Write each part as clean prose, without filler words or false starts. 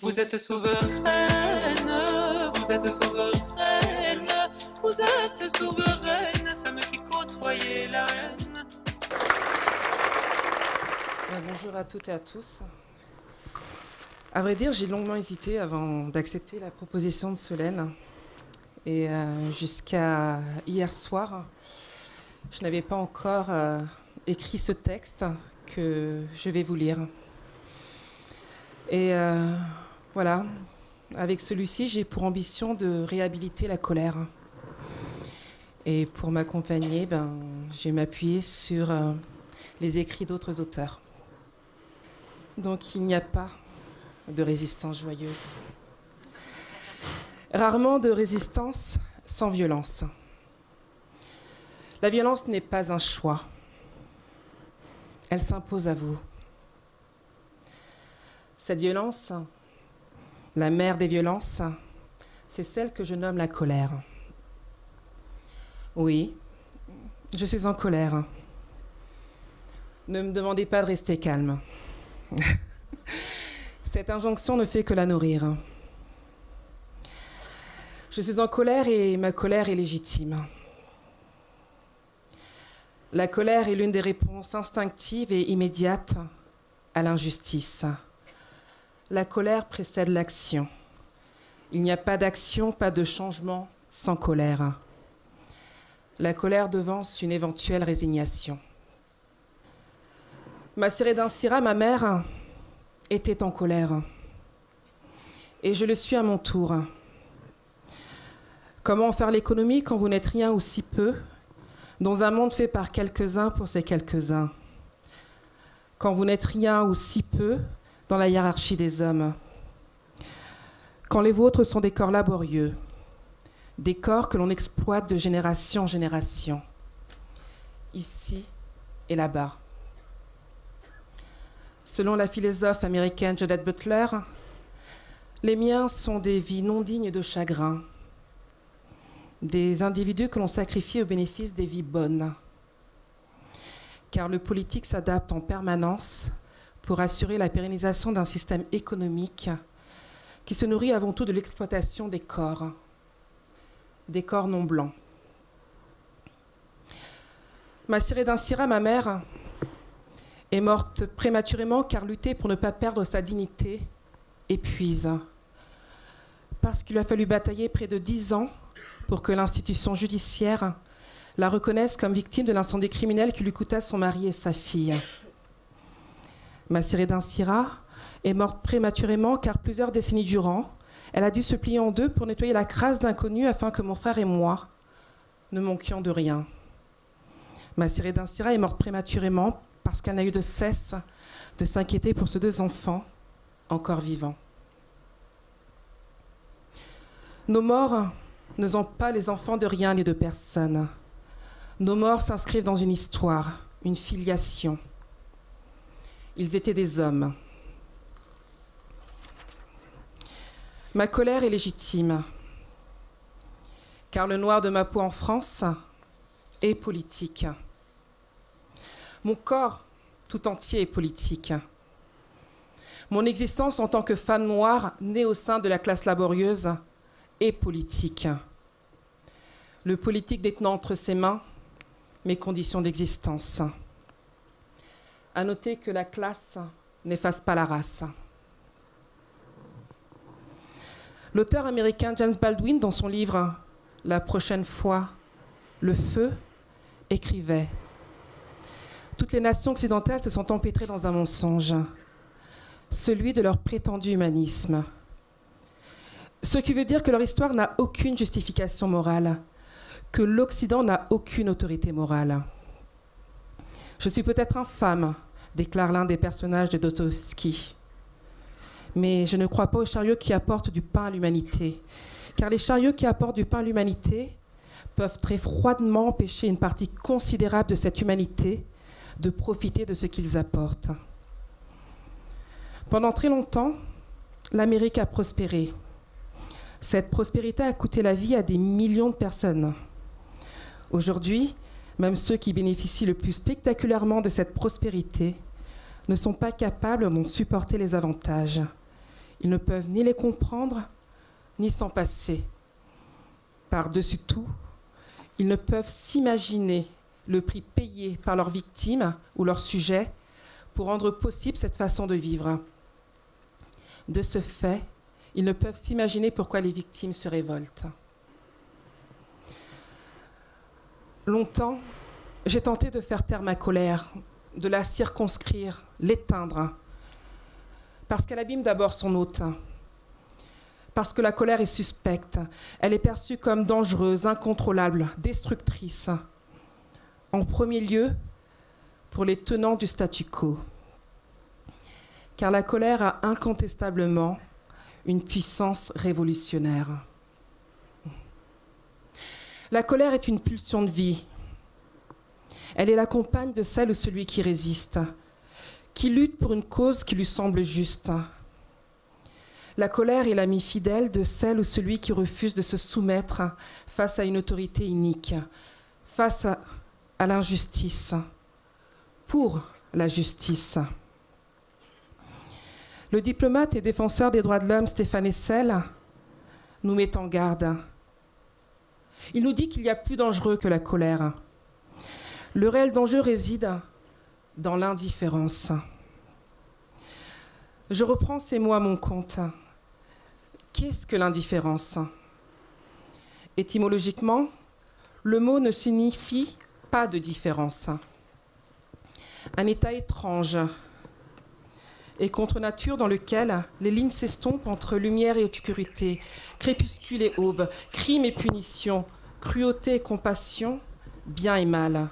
Vous êtes souveraine, vous êtes souveraine, vous êtes souveraine, femme qui côtoyait la haine. Bonjour à toutes et à tous. À vrai dire, j'ai longuement hésité avant d'accepter la proposition de Solène. Et jusqu'à hier soir, je n'avais pas encore écrit ce texte que je vais vous lire. Et voilà, avec celui-ci, j'ai pour ambition de réhabiliter la colère. Et pour m'accompagner, je vais m'appuyer sur les écrits d'autres auteurs. Donc il n'y a pas de résistance joyeuse. Rarement de résistance sans violence. La violence n'est pas un choix. Elle s'impose à vous. Cette violence, la mère des violences, c'est celle que je nomme la colère. Oui, je suis en colère. Ne me demandez pas de rester calme. Cette injonction ne fait que la nourrir. Je suis en colère et ma colère est légitime. La colère est l'une des réponses instinctives et immédiates à l'injustice. La colère précède l'action. Il n'y a pas d'action, pas de changement sans colère. La colère devance une éventuelle résignation. Massérédin Sira, ma mère, était en colère. Et je le suis à mon tour. Comment faire l'économie quand vous n'êtes rien ou si peu, dans un monde fait par quelques-uns pour ces quelques-uns? Quand vous n'êtes rien ou si peu dans la hiérarchie des hommes? Quand les vôtres sont des corps laborieux, des corps que l'on exploite de génération en génération, ici et là-bas. Selon la philosophe américaine Judith Butler, les miens sont des vies non dignes de chagrin, des individus que l'on sacrifie au bénéfice des vies bonnes. Car le politique s'adapte en permanence pour assurer la pérennisation d'un système économique qui se nourrit avant tout de l'exploitation des corps non blancs. Massérédin Sira, ma mère, est morte prématurément car lutter pour ne pas perdre sa dignité épuise. Parce qu'il a fallu batailler près de 10 ans pour que l'institution judiciaire la reconnaisse comme victime de l'incendie criminel qui lui coûta son mari et sa fille. Massérédin Sira est morte prématurément car plusieurs décennies durant, elle a dû se plier en deux pour nettoyer la crasse d'inconnus afin que mon frère et moi ne manquions de rien. Massérédin Sira est morte prématurément parce qu'elle n'a eu de cesse de s'inquiéter pour ses 2 enfants encore vivants. Nos morts ne sont pas les enfants de rien ni de personne. Nos morts s'inscrivent dans une histoire, une filiation. Ils étaient des hommes. Ma colère est légitime, car le noir de ma peau en France est politique. Mon corps tout entier est politique. Mon existence en tant que femme noire née au sein de la classe laborieuse est politique. Le politique détenant entre ses mains mes conditions d'existence. À noter que la classe n'efface pas la race. L'auteur américain James Baldwin, dans son livre « La prochaine fois, le feu », écrivait « Toutes les nations occidentales se sont empêtrées dans un mensonge, celui de leur prétendu humanisme. Ce qui veut dire que leur histoire n'a aucune justification morale, que l'Occident n'a aucune autorité morale. Je suis peut-être infâme, déclare l'un des personnages de Dostoïevski. Mais je ne crois pas aux chariots qui apportent du pain à l'humanité, car les chariots qui apportent du pain à l'humanité peuvent très froidement empêcher une partie considérable de cette humanité de profiter de ce qu'ils apportent. Pendant très longtemps, l'Amérique a prospéré. Cette prospérité a coûté la vie à des millions de personnes. Aujourd'hui, même ceux qui bénéficient le plus spectaculairement de cette prospérité ne sont pas capables d'en supporter les avantages. Ils ne peuvent ni les comprendre, ni s'en passer. Par-dessus tout, ils ne peuvent s'imaginer le prix payé par leurs victimes ou leurs sujets pour rendre possible cette façon de vivre. De ce fait, ils ne peuvent s'imaginer pourquoi les victimes se révoltent. Longtemps, j'ai tenté de faire taire ma colère, de la circonscrire, l'éteindre, parce qu'elle abîme d'abord son hôte, parce que la colère est suspecte, elle est perçue comme dangereuse, incontrôlable, destructrice. En premier lieu, pour les tenants du statu quo. Car la colère a incontestablement une puissance révolutionnaire. La colère est une pulsion de vie. Elle est la compagne de celle ou celui qui résiste, qui lutte pour une cause qui lui semble juste. La colère est l'amie fidèle de celle ou celui qui refuse de se soumettre face à une autorité inique, face à l'injustice, pour la justice. Le diplomate et défenseur des droits de l'homme Stéphane Hessel nous met en garde. Il nous dit qu'il y a plus dangereux que la colère. Le réel danger réside dans l'indifférence. Je reprends ces mots à mon compte. Qu'est-ce que l'indifférence ? Étymologiquement, le mot ne signifie pas de différence. Un état étrange et contre nature dans lequel les lignes s'estompent entre lumière et obscurité, crépuscule et aube, crime et punition, cruauté et compassion, bien et mal.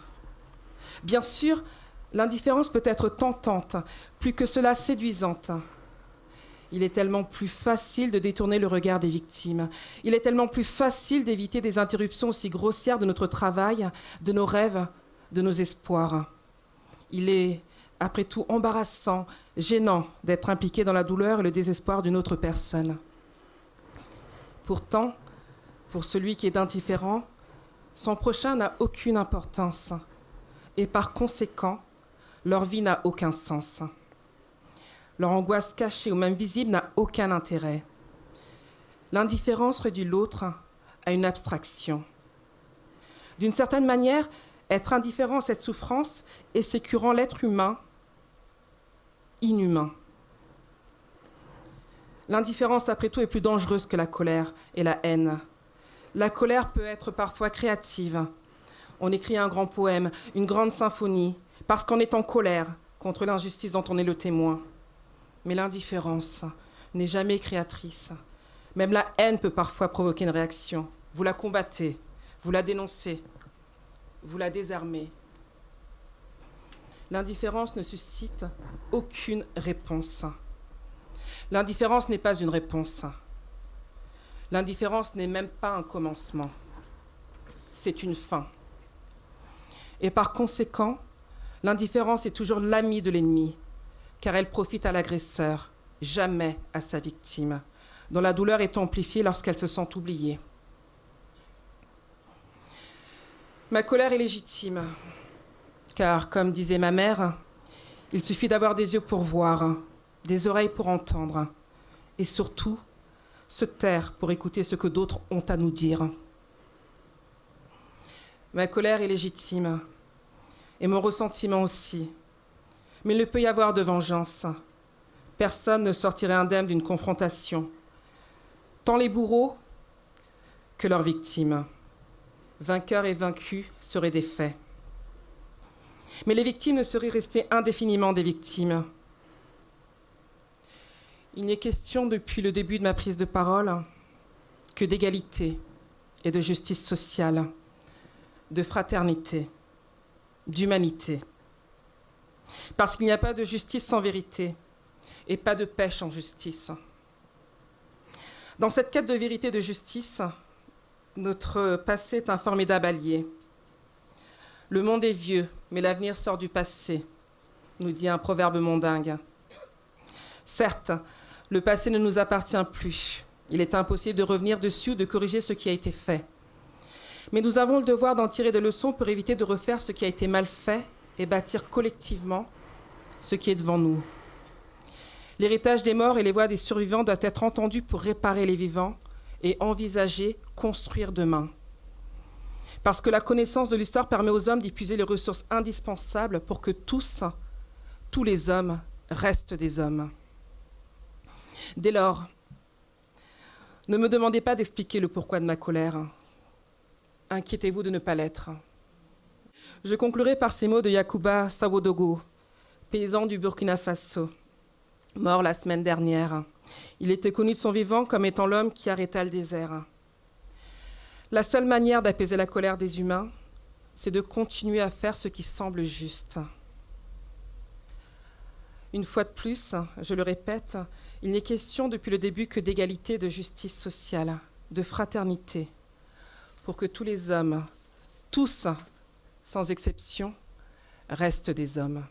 Bien sûr, l'indifférence peut être tentante, plus que cela séduisante. Il est tellement plus facile de détourner le regard des victimes. Il est tellement plus facile d'éviter des interruptions aussi grossières de notre travail, de nos rêves, de nos espoirs. Il est, après tout, embarrassant, gênant d'être impliqué dans la douleur et le désespoir d'une autre personne. Pourtant, pour celui qui est indifférent, son prochain n'a aucune importance et par conséquent, leur vie n'a aucun sens. Leur angoisse cachée ou même visible n'a aucun intérêt. L'indifférence réduit l'autre à une abstraction. D'une certaine manière, être indifférent à cette souffrance est sécurant l'être humain inhumain. L'indifférence, après tout, est plus dangereuse que la colère et la haine. La colère peut être parfois créative. On écrit un grand poème, une grande symphonie, parce qu'on est en colère contre l'injustice dont on est le témoin. Mais l'indifférence n'est jamais créatrice. Même la haine peut parfois provoquer une réaction. Vous la combattez, vous la dénoncez, vous la désarmez. L'indifférence ne suscite aucune réponse. L'indifférence n'est pas une réponse. L'indifférence n'est même pas un commencement. C'est une fin. Et par conséquent, l'indifférence est toujours l'amie de l'ennemi, car elle profite à l'agresseur, jamais à sa victime, dont la douleur est amplifiée lorsqu'elle se sent oubliée. Ma colère est légitime, car, comme disait ma mère, il suffit d'avoir des yeux pour voir, des oreilles pour entendre, et surtout, se taire pour écouter ce que d'autres ont à nous dire. Ma colère est légitime, et mon ressentiment aussi. Mais il ne peut y avoir de vengeance. Personne ne sortirait indemne d'une confrontation, tant les bourreaux que leurs victimes. Vainqueurs et vaincus seraient des faits. Mais les victimes ne seraient restées indéfiniment des victimes. Il n'est question depuis le début de ma prise de parole que d'égalité et de justice sociale, de fraternité, d'humanité. Parce qu'il n'y a pas de justice sans vérité et pas de paix sans justice. Dans cette quête de vérité et de justice, notre passé est un formidable allié. Le monde est vieux, mais l'avenir sort du passé, nous dit un proverbe mondingue. Certes, le passé ne nous appartient plus. Il est impossible de revenir dessus ou de corriger ce qui a été fait. Mais nous avons le devoir d'en tirer des leçons pour éviter de refaire ce qui a été mal fait et bâtir collectivement ce qui est devant nous. L'héritage des morts et les voix des survivants doivent être entendus pour réparer les vivants et envisager, construire demain. Parce que la connaissance de l'histoire permet aux hommes d'épuiser les ressources indispensables pour que tous les hommes restent des hommes. Dès lors, ne me demandez pas d'expliquer le pourquoi de ma colère. Inquiétez-vous de ne pas l'être. Je conclurai par ces mots de Yacouba Sawodogo, paysan du Burkina Faso, mort la semaine dernière. Il était connu de son vivant comme étant l'homme qui arrêta le désert. La seule manière d'apaiser la colère des humains, c'est de continuer à faire ce qui semble juste. Une fois de plus, je le répète, il n'est question depuis le début que d'égalité, de justice sociale, de fraternité, pour que tous les hommes, tous, sans exception, restent des hommes.